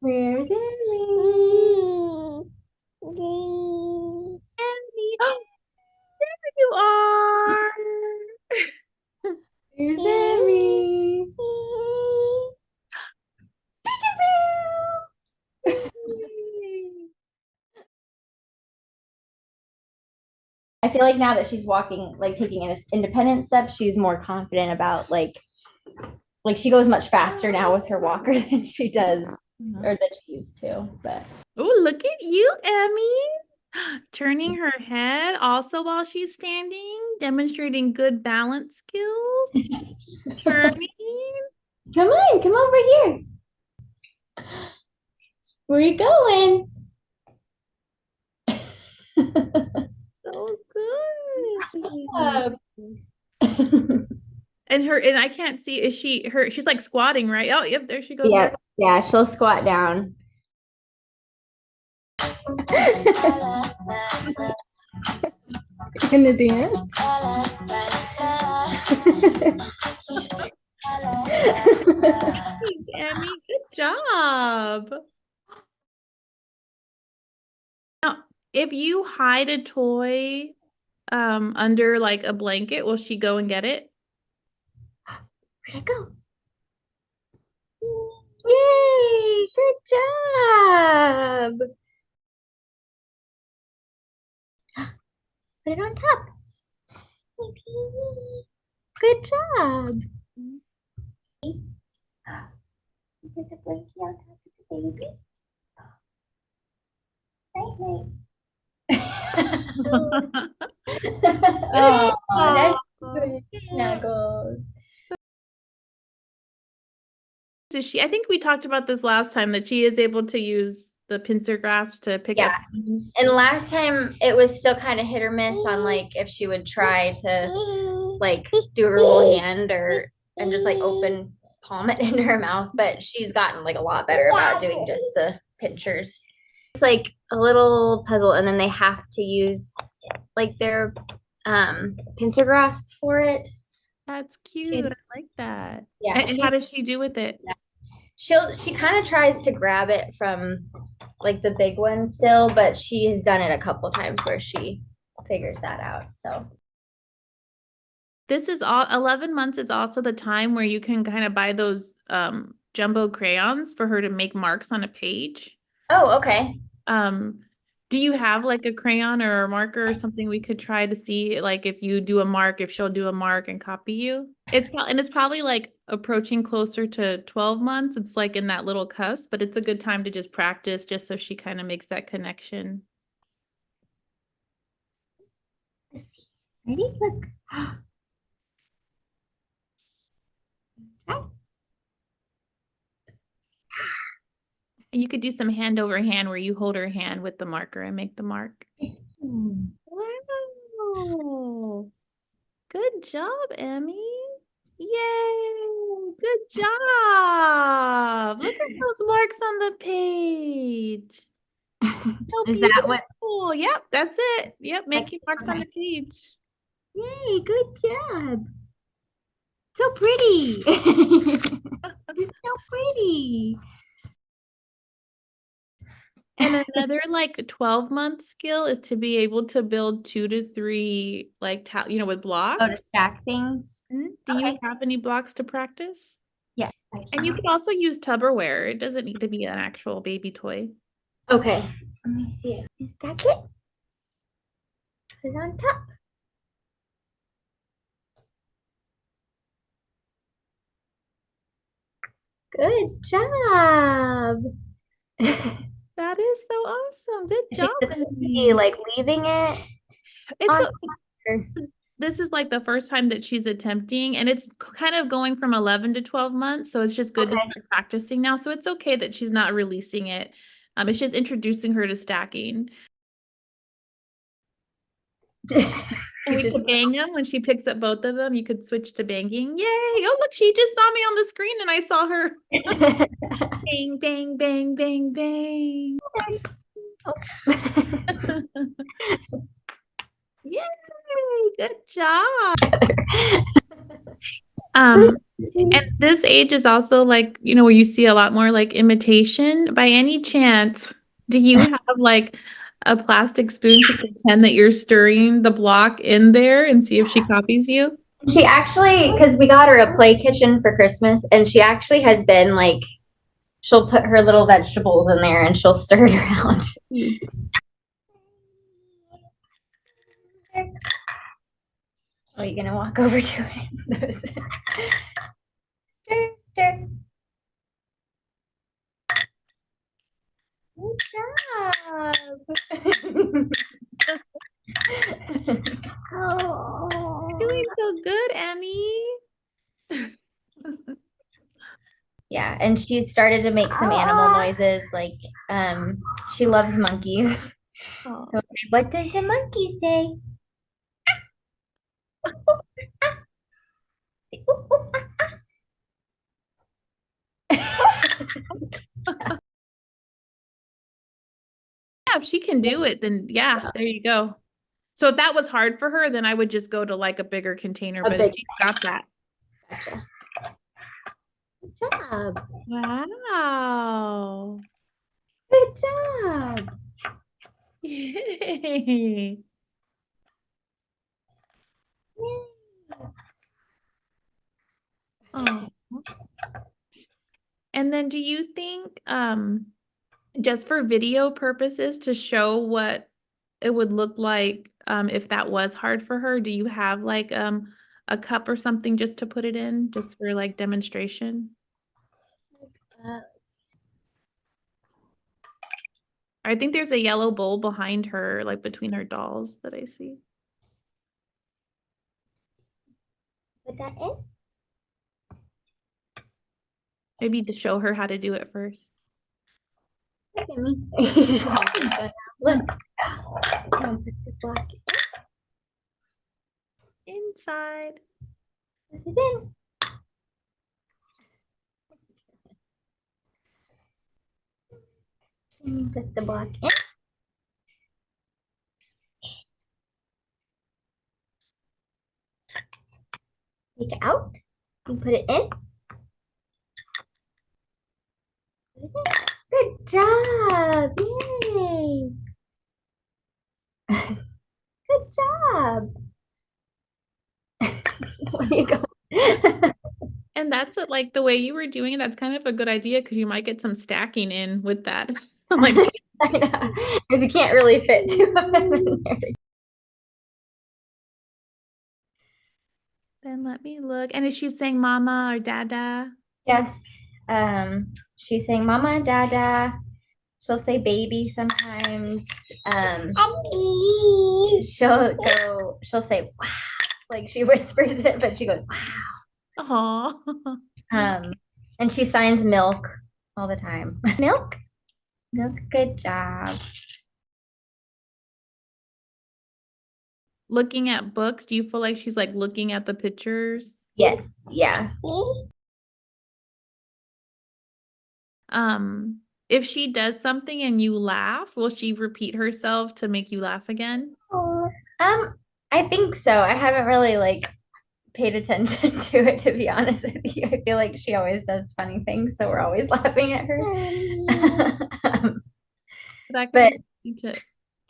Where's Emmy? Emmy. Oh, there you are. Where's Emmy? I feel like now that she's walking, like taking independent steps, she's more confident about like she goes much faster now with her walker than she does or than she used to. But Oh, look at you, Emmy. Turning her head also while she's standing, demonstrating good balance skills. Turning. come over here. Where are you going? So good. Up. And I can't see, is she's like squatting, right? Oh, yep, there she goes. Yeah, yeah, she'll squat down. Gonna dance. Thanks, Emmy. Good job. Now, if you hide a toy under like a blanket, will she go and get it? Where'd it go? Yay! Good job. Put it on top. Good job. Put the blanket on top of the baby. Night night. Oh, that's good. Snuggles. Does she, I think we talked about this last time that she is able to use the pincer grasp to pick up Yeah. things. And last time it was still kind of hit or miss on like if she would try to like do her whole hand or and just like open palm it into her mouth, but she's gotten like a lot better about doing just the pinchers. It's like a little puzzle and then they have to use like their pincer grasp for it. That's cute. I like that. Yeah, And how does she do with it? she kind of tries to grab it from like the big one still, but she's done it a couple times where she figures that out. So This is all 11 months is also the time where you can kind of buy those jumbo crayons for her to make marks on a page. oh, okay. Um, do you have like a crayon or a marker or something we could try to see like if you do a mark, if she'll do a mark and copy you? It's probably like approaching closer to 12 months. It's like in that little cusp, but it's a good time to just practice just so she kind of makes that connection. Ready? Look. And you could do some hand over hand where you hold her hand with the marker and make the mark. Wow. Good job, Emmy. Yay! Good job. Look at those marks on the page. So Is that what? beautiful. Yep, that's it. Yep, making marks on the page. Yay, good job. So pretty. So pretty. And another like 12-month skill is to be able to build 2 to 3 like with Oh, to blocks. stack things. Do you Okay. have any blocks to practice? Yes. And you could also use Tupperware. It doesn't need to be an actual baby toy. Okay. Let me see it. You stack it. Put it on top. Good job. That is so awesome. Good job, See, Emily. like leaving it It's on a, top. this is like the first time that she's attempting, and it's kind of going from 11 to 12 months. So it's just good to Okay. start practicing now. So it's okay that she's not releasing it. It's just introducing her to stacking. And You we just could bang them when she picks up both of them. You could switch to banging. Yay! Oh, look, she just saw me on the screen and I saw her. Bang, bang, bang, bang, bang. Yay! Good job. And this age is also like, where you see a lot more like imitation. By any chance, do you have like a plastic spoon to pretend that you're stirring the block in there and see if she copies you? She actually, because we got her a play kitchen for Christmas, and she actually has been like, she'll put her little vegetables in there and she'll stir it around. Oh, you gonna walk over to it? Stir, stir. Good job. Doing so good, Emmy. Yeah, and she started to make some animal noises. Like, she loves monkeys. Oh. So, what does the monkey say? Yeah, if she can do it, then yeah, there you go. So if that was hard for her, then I would just go to like a bigger container, A but big. she's got that. Gotcha. Good job. Wow. Good job. Yay. Oh. And then do you think just for video purposes to show what it would look like if that was hard for her, do you have like a cup or something just to put it in just for like demonstration? Uh, I think there's a yellow bowl behind her, like between her dolls that I see. put that in. Maybe to show her how to do it first. Look at me. You just have to put- Look. Put the block Inside. Put it in. Can you put the block in? Take it out. You put it in. Put it in. Good job. Yay. Good job. Where you go? And that's like the way you were doing it, that's kind of a good idea because you might get some stacking in with that. I'm like, I know. Because you can't really fit two of them in there. then let me look. And is she saying mama or dada? Yes. She's saying mama and dada. She'll say baby sometimes. She'll say wow. Like she whispers it, but she goes wow. Oh. And she signs milk all the time. Milk? Milk, good job. Looking at books, do you feel like she's like looking at the pictures? Yes, yeah. If she does something and you laugh, will she repeat herself to make you laugh again? I think so. I haven't really like paid attention to it, to be honest with you. I feel like she always does funny things, so we're always laughing at her. That could But be something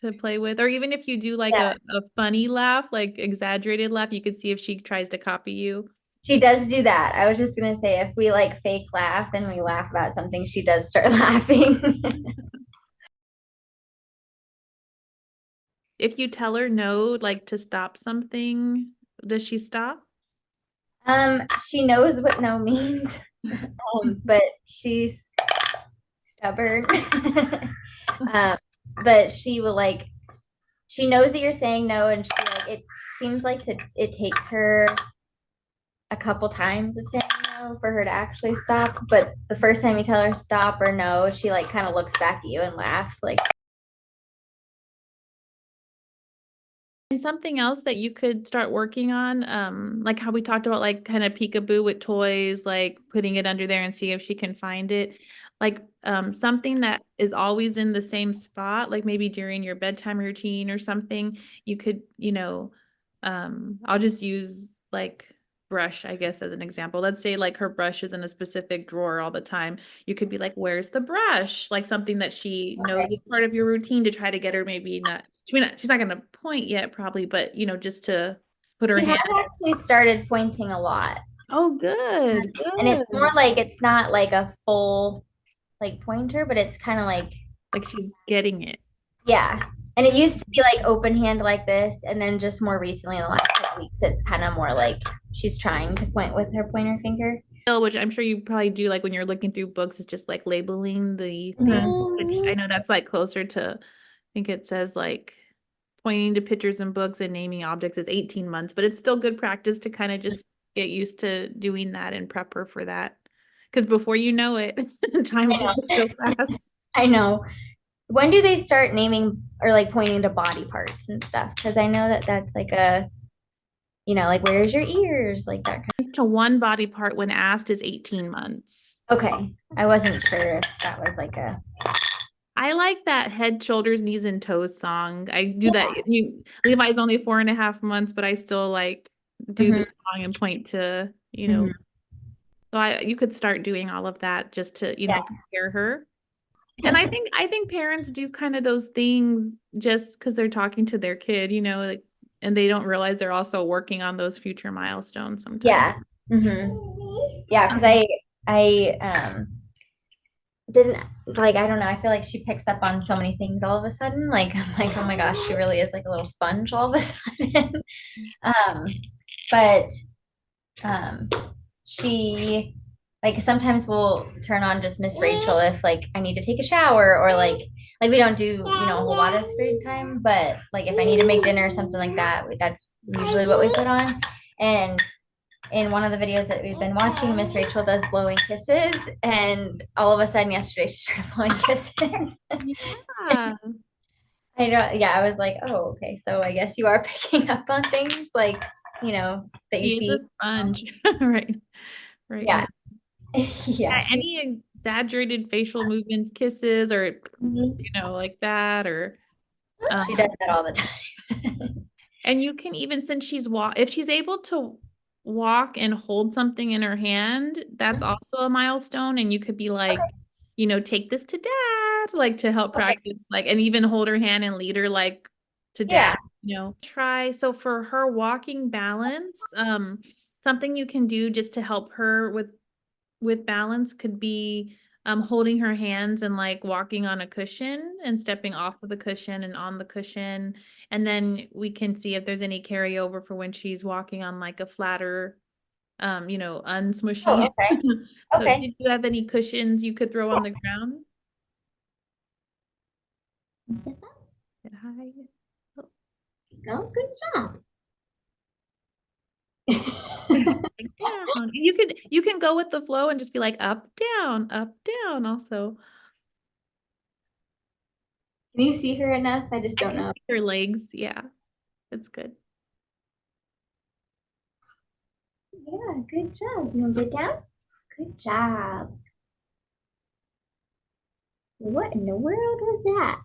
to play with. Or even if you do like yeah, a funny laugh, like exaggerated laugh, you could see if she tries to copy you. she does do that. I was just gonna say if we like fake laugh and we laugh about something, she does start laughing. If you tell her no, like to stop something, does she stop? She knows what no means, but she's stubborn. um, but she will like she knows that you're saying no, and she like it seems like it takes her a couple times of saying no for her to actually stop. But the first time you tell her stop or no, she like kind of looks back at you and laughs like. And something else that you could start working on, like how we talked about, like kind of peekaboo with toys, like putting it under there and see if she can find it. Like something that is always in the same spot, like maybe during your bedtime routine or something, you could, I'll just use like brush, I guess, as an example. Let's say like her brush is in a specific drawer all the time. You could be like, where's the brush? Like something that she knows is part of your routine to try to get her maybe not, she's not gonna point yet probably, but just to put her She has hand. actually started pointing a lot. Oh, good, And it's more good. like it's not like a full like pointer, but it's kind of like, Like she's getting it. yeah. And it used to be like open hand like this, and then just more recently in the last couple weeks, it's kind of more like she's trying to point with her pointer finger. Which I'm sure you probably do like when you're looking through books, it's just like labeling the things. Mhm. I know that's like closer to, I think it says like pointing to pictures in books and naming objects is 18 months, but it's still good practice to kind of just get used to doing that and prep her for that. Because before you know it, time I goes so know. fast. I know. When do they start naming or like pointing to body parts and stuff? Because I know that that's like a, like where's your ears, like that kind To one body part when asked is 18 months. of. Okay, I wasn't sure if that was like a. I like that head, shoulders, knees, and toes song. I do that. Levi's only 4.5 months, but I still like do Mhm, the song and point to, mhm. so you could start doing all of that just to, Yeah. prepare her. And I think parents do kind of those things just because they're talking to their kid, like, and they don't realize they're also working on those future milestones sometimes. Yeah. Yeah, because Um, I didn't like, I don't know, I feel like she picks up on so many things all of a sudden. Like I'm like, oh my gosh, she really is like a little sponge all of a sudden. Um, but um she like sometimes we'll turn on just Miss Rachel if like I need to take a shower or like we don't do, a whole lot of screen time, but like if I need to make dinner or something like that, that's usually what we put on. And in one of the videos that we've been watching, Miss Rachel does blowing kisses, and all of a sudden yesterday she started blowing kisses. yeah, I know, yeah, I was like, oh, okay, so I guess you are picking up on things like, that you she is a see. sponge, right? Right. Yeah, yeah, Yeah, any exaggerated facial movements, kisses, or mhm. like that, or She does um, that all the time. and you can even since if she's able to walk and hold something in her hand, that's also a milestone. And you could be like, Okay, take this to dad, like to help okay, practice, like, and even hold her hand and lead her like to yeah, dad, try. So for her walking balance, something you can do just to help her with balance could be holding her hands and like walking on a cushion and stepping off of the cushion and on the cushion. And then we can see if there's any carryover for when she's walking on like a flatter, oh, unsmushy. okay, So okay. did you have any cushions you could throw on the ground? Hi. Oh, No, good job. like down. You can go with the flow and just be like up, down also. Can you see her enough? I just I don't can know. see her legs. Yeah, that's good. Yeah, good job. You want to get down? Good job. What in the world was that?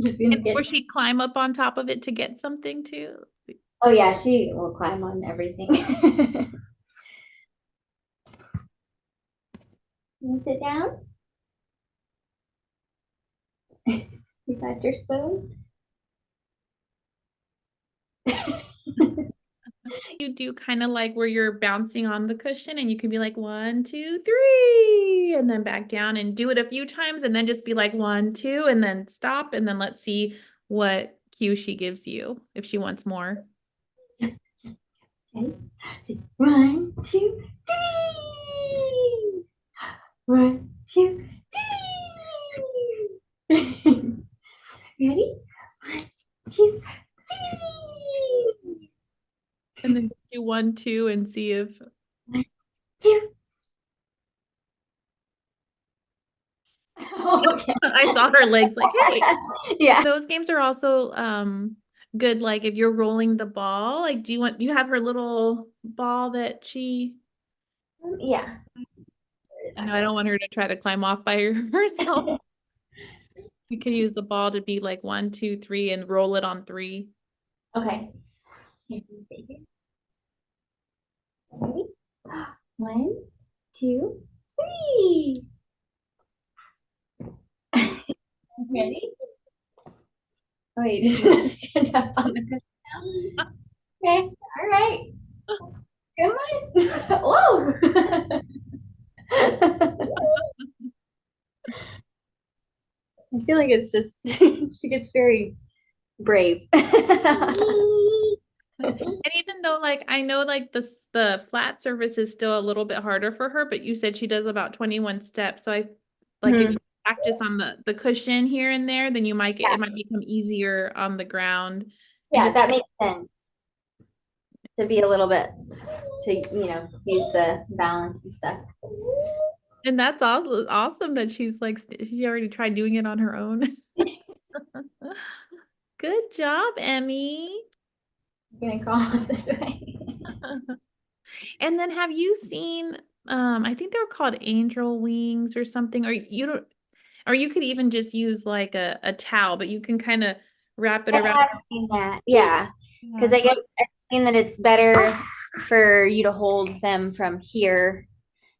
Just gonna And get. will she climb up on top of it to get something too? Oh yeah, she will climb on everything. You sit down. You got your spoon. You do kind of like where you're bouncing on the cushion and you can be like 1, 2, 3, and then back down and do it a few times and then just be like 1, 2, and then stop. And then let's see what cue she gives you if she wants more. Okay. So 1, 2, 3. 1, 2, 3. Ready? 1, 2, 3. And then do 1, 2 and see if 1, 2. Okay. I saw her legs like, hey. Yeah. Those games are also good. Like if you're rolling the ball, like do you have her little ball that she Yeah. I know I don't want her to try to climb off by herself. We could use the ball to be like 1, 2, 3 and roll it on 3. Okay. Ready? 1, 2, 3. Ready? Oh, you just stand up on the cushion now. Okay. All right. Come on. Whoa. I feel like it's just she gets very brave. And even though like I know like the flat surface is still a little bit harder for her, but you said she does about 21 steps. So I like if Mhm. you practice on the cushion here and there, then you might get Yeah, it might become easier on the ground and yeah, just that makes sense to be a little bit to use the balance and stuff. and that's awesome that she's like she already tried doing it on her own. Good job, Emmy. I'm gonna crawl up this way. And then have you seen I think they're called angel wings or something, or you don't, or you could even just use like a towel, but you can kind of wrap it I around. have seen that. Yeah, because Yeah, I so guess I've seen that it's better for you to hold them from here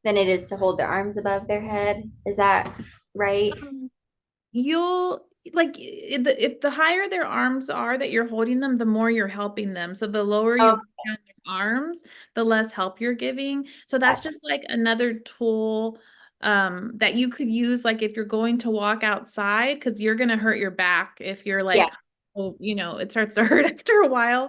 than it is to hold their arms above their head. Is that right? um, you'll like if the higher their arms are that you're holding them, the more you're helping them. So the lower you Oh, go down your arms, the less help you're giving. So that's gotcha. just like another tool that you could use like if you're going to walk outside because you're gonna hurt your back if you're Yeah. like, oh, it starts to hurt after a while.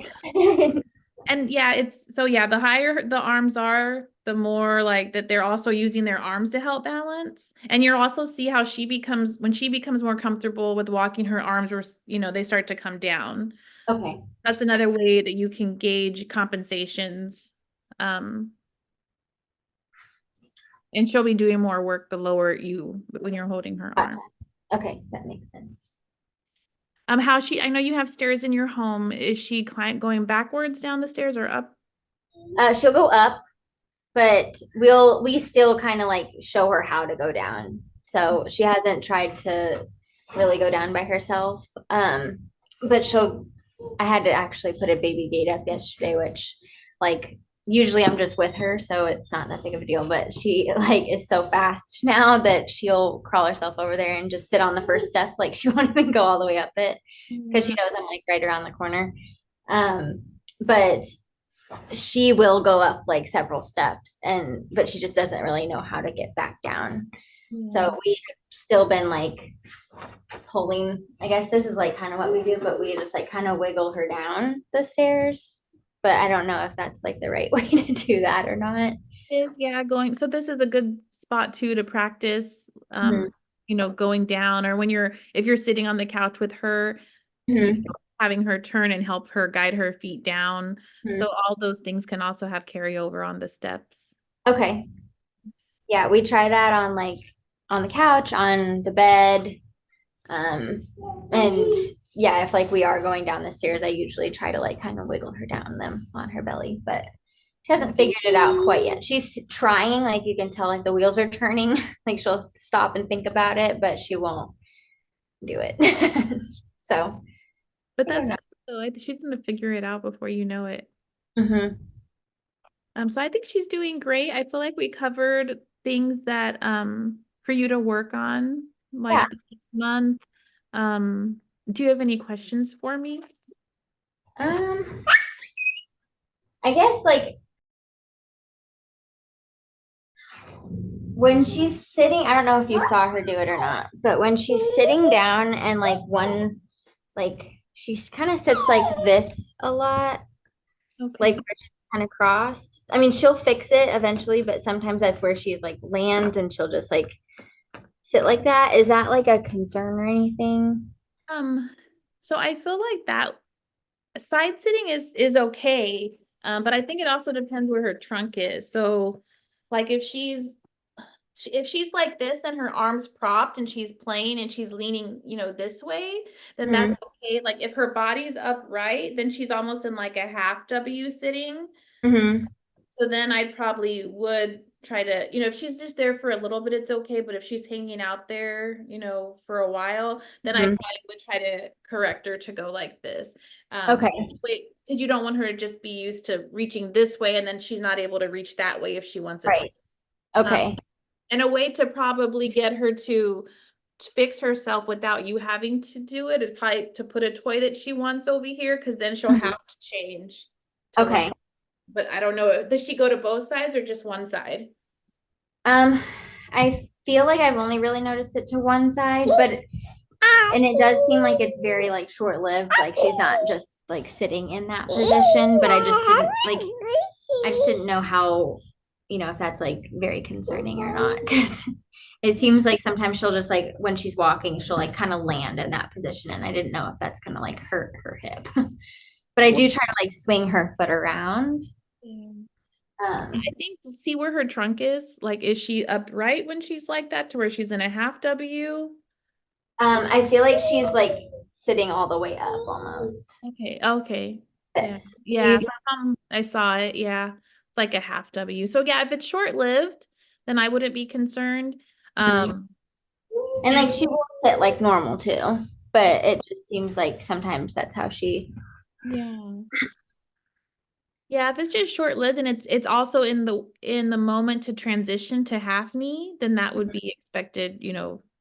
And yeah, it's so yeah, the higher the arms are, the more like that they're also using their arms to help balance. And you'll also see how when she becomes more comfortable with walking, her arms were, they start to come down. Okay. That's another way that you can gauge compensations. Um, and she'll be doing more work the lower when you're holding her Gotcha. arm. Okay, that makes sense. I know you have stairs in your home. Is she going backwards down the stairs or up? She'll go up, but we still kind of like show her how to go down. So she hasn't tried to really go down by herself. But I had to actually put a baby gate up yesterday, which like usually I'm just with her, so it's not that big of a deal. But she like is so fast now that she'll crawl herself over there and just sit on the first step. Like she won't even go all the way up it because she Yeah. knows I'm like right around the corner. But she will go up like several steps but she just doesn't really know how to get back down. Yeah. So we've still been like pulling, I guess this is like kind of what we do, but we just like kind of wiggle her down the stairs. But I don't know if that's like the right way to do that or not. Is yeah, so this is a good spot too to practice Mhm. going down, or if you're sitting on the couch with her, Mhm. having her turn and help her guide her feet down. Mhm. So all those things can also have carryover on the steps. Okay. Yeah, we try that on like on the couch, on the bed. Um, and yeah, if like we are going down the stairs, I usually try to like kind of wiggle her down them on her belly, but she hasn't figured it out quite yet. She's trying, like you can tell, like the wheels are turning. Like she'll stop and think about it, but she won't do it. So But I don't that's know. good though. She's gonna figure it out before you know it. Hmm. So I think she's doing great. I feel like we covered things that for you to work on, Yeah. like this month. Um, do you have any questions for me? Um, I guess like when she's sitting, I don't know if you saw her do it or not, but when she's sitting down and like she kind of sits like this a lot, like Okay. where she's kind of crossed. I mean, she'll fix it eventually, but sometimes that's where she's like lands and she'll just like sit like that. Is that like a concern or anything? Um, so I feel like that side sitting is okay. But I think it also depends where her trunk is. So like if she's like this and her arms propped and she's playing and she's leaning, this way, then Mm-hmm. that's okay. Like if her body's upright, then she's almost in like a half W sitting. Mm-hmm. So then I probably would try to, if she's just there for a little bit, it's okay. But if she's hanging out there, for a while, then I Mhm. probably would try to correct her to go like this. Okay. Wait, because you don't want her to just be used to reaching this way and then she's not able to reach that way if she wants a toy. Right. Okay. And a way to probably get her to fix herself without you having to do it is probably to put a toy that she wants over here, because then she'll Mhm. have to change to one. Okay. But I don't know. Does she go to both sides or just one side? Um, I feel like I've only really noticed it to one side, but and it does seem like it's very like short-lived. Like she's not just like sitting in that position, but I just didn't know how, if that's like very concerning or not. Because it seems like sometimes she'll just like when she's walking, she'll like kind of land in that position. And I didn't know if that's gonna like hurt her hip. But I do try to like swing her foot around. Yeah. Um, I think to see where her trunk is. Like, is she upright when she's like that to where she's in a half W? I feel like she's like sitting all the way up almost. Okay. Okay. Yeah. This. Yeah. I saw it. Yeah. It's like a half W. So yeah, if it's short-lived, then I wouldn't be concerned. Mhm. Um, And and like she will sit like normal too, but it just seems like sometimes that's how she. yeah. Yeah, if it's just short-lived and it's also in the moment to transition to half knee, then that would be expected,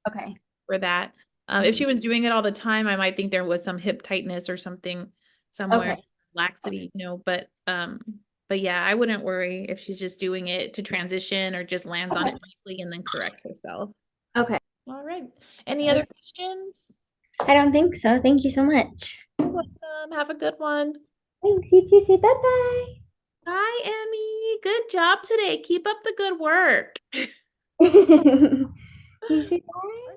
Okay. for that. If she was doing it all the time, I might think there was some hip tightness or something somewhere, Okay. laxity, but yeah, I wouldn't worry if she's just doing it to transition or just lands on Okay. it briefly and then corrects herself. Okay. All right. Any other questions? I don't think so. Thank you so much. You're welcome. Have a good one. Thanks. You too. Say bye Bye, Emmy. Good job today. Keep up the good work. bye. You say bye.